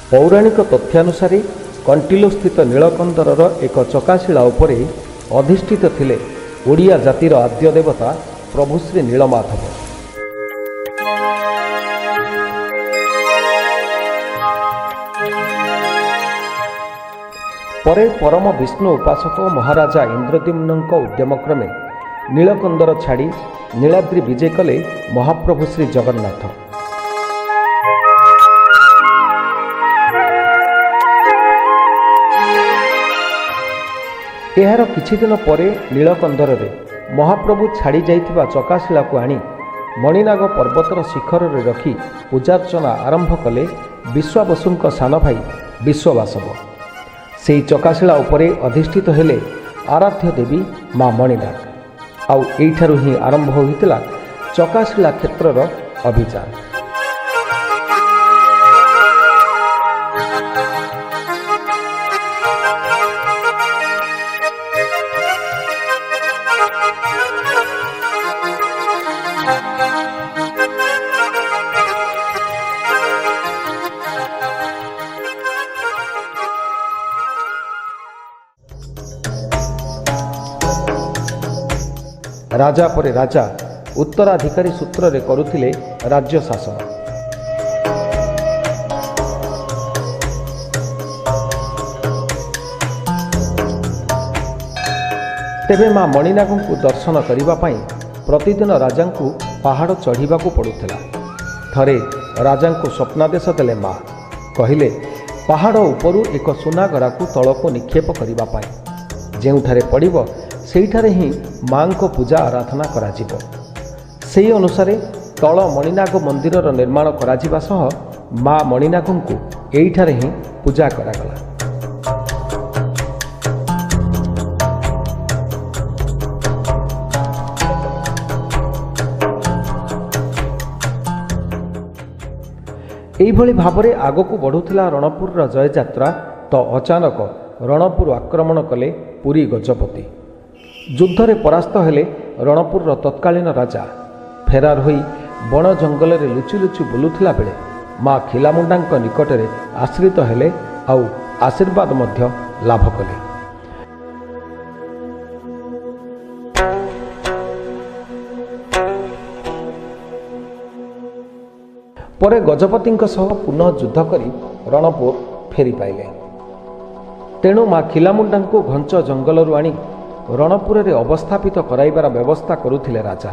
पौराणिक तथ्यानुसारे कंटिलो स्थित नीलकंदरर एक चकाशिला उपरे अधिष्ठित थिले ओडिया जातिर आद्य देवता प्रभु श्री नीलमाधव। परे परम विष्णु उपासक महाराजा इंद्रद्युम्नଙ୍କ उद्यमक्रमे नीलकंदर छाड़ी नीलाद्रि विजय कले महाप्रभु श्री जगन्नाथ। एहार किछि दिन परे नीलकंदर रे महाप्रभु छाड़ी जाइथिबा चकाशिला को आनी मणिनाग पर्वतर शिखर रे रखी पूजार्चना आरंभ कले विश्वावसुंक सान भाई विश्ववासव। सेही चकाशिला उपरे अधिष्ठित हेले आराध्य देवी माँ मणिनाग। आउ एइठारु ही आरंभ होइतिला चकाशिला क्षेत्रर अभियान। राजा परे राजा उत्तराधिकारी सूत्र रे करुथिले राज्य शासन। तेबे मां मणिनाग को दर्शन करने पाई प्रतिदिन राजा को पहाड़ चढ़ा पड़ुला। थरे राजा को स्वप्नादेश देले माँ कहले पहाड़ उपरू एक सुनागरा को तल को निक्षेप करने जेउठारे पड़िबो सेठारे ही मां को पूजा आराधना कराजिबो। सेही अनुसारे तल मणिनाग मंदिर निर्माण कराजिबा सह मां मणिनाग को एइठारे ही पूजा करागला। एइभଳି भाबरे आगकू बढ़ुथिला रणपुर जय यात्रा तो अचानक रणपुर आक्रमण कले पुरी गजपति। युद्धरे परास्त हेले रणपुर तत्कालीन राजा फेरार होई बण जंगल रे लुचि लुचि बुलुथिला बेले माँ खिलामुंडांक निकटरे आश्रित हेले आउ आशीर्वाद मध्य लाभ कले। परे गजपतिंक सह पुनः युद्ध करी रणपुर फेरी पाइले। तेणु माँ खिलामुंडांको घंच जंगलरू आनी रणपुर रे अवस्थापित कराइबार व्यवस्था करुथिले राजा।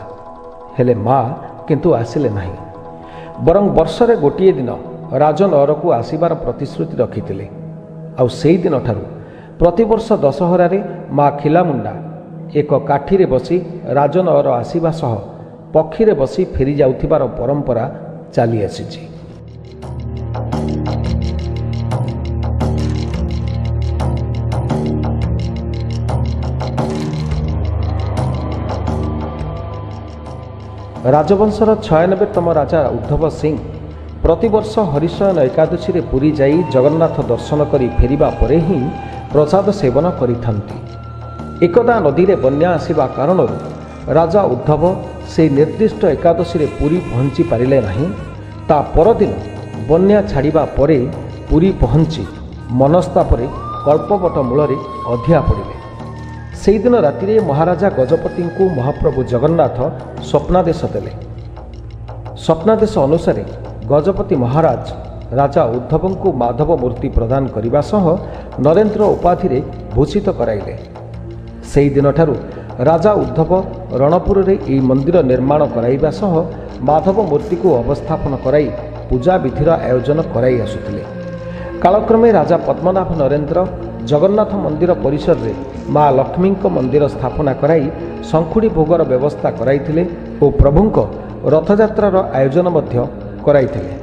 हेले माँ किंतु आसिले नाही, बरं वर्षरे गोटिए दिन राजनगर को आसिबार प्रतिश्रुति रखिथिले। आउ सेही दिन ठारू प्रतिवर्ष दशहरा रे माँ खिलामुंडा एक काठी रे बसी राजनगर आसिबा सह पक्षी रे बसी फेरी जाउथिबार परंपरा चली आसीछि। राजवंशर 96तम राजा उद्धव सिंह प्रतिवर्ष हरिशयन एकादशी रे पुरी जाई जगन्नाथ दर्शन करी फेरिबा परे ही प्रसाद सेवन करिथांती। एकदा नदी रे बन्या आसिबा कारणरू राजा उद्धव से निर्दिष्ट एकादशी रे पुरी पहुंची पारिले नाही। ता परदिन बन्या छाड़िबा परे पुरी पहुंची मनस्तापरे कल्पवट मूलरे अधिया पड़िले। सेही दिन राति रे महाराजा गजपति को महाप्रभु जगन्नाथ स्वप्नादेश देले। स्वप्नादेश अनुसार गजपति महाराज राजा उद्धव को माधव मूर्ति प्रदान करने सह नरेंद्र उपाधि रे भूषित कराइले। सेही दिन ठारू राजा उद्धव रणपुर रे एई मंदिर निर्माण कराइबा सह माधव मूर्ति को अवस्थापन कराई पूजा विधिर आयोजन कराई आसुथिले। कालक्रमे राजा पद्मनाभ नरेंद्र जगन्नाथ मंदिर परिसर रे माँ लक्ष्मी मंदिर स्थापना कराई शंखुड़ी भोगर व्यवस्था कराइथिले और प्रभुंक रथयात्रार आयोजन मध्य कराइथिले।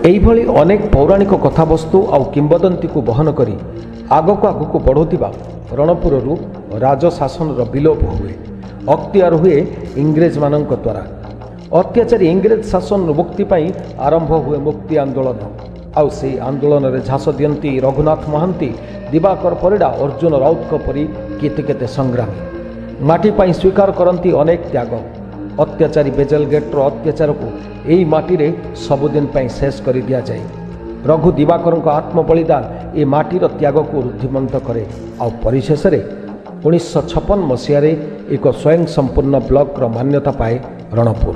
एइभଳି अनेक पौराणिक कथावस्तु और किंबदंती को बहन करी आगक आगक बढ़ुवा रणपुरु राजशासन विलोप हुए, अख्तियार हुए इंग्रेज मानक द्वारा। अत्याचारी इंग्रेज शासन मुक्ति पाई आरंभ हुए मुक्ति आंदोलन। आउ से आंदोलन में झास दियंती रघुनाथ महांती दिवाकर परिड़ा अर्जुन राउत परी केते केते संग्रामी माटी पाई स्वीकार करती अनेक त्याग अत्याचारी बेजल गेट्र अत्याचार को यही माटी रे सबुदिन शेष कर दि जाए रघु दिवाकर आत्म बलिदान ए माटीर त्याग को रुद्धिमंत करे आ परिशेष 1956 मसीह एक स्वयं संपूर्ण ब्लॉक मान्यता पाए रणपुर।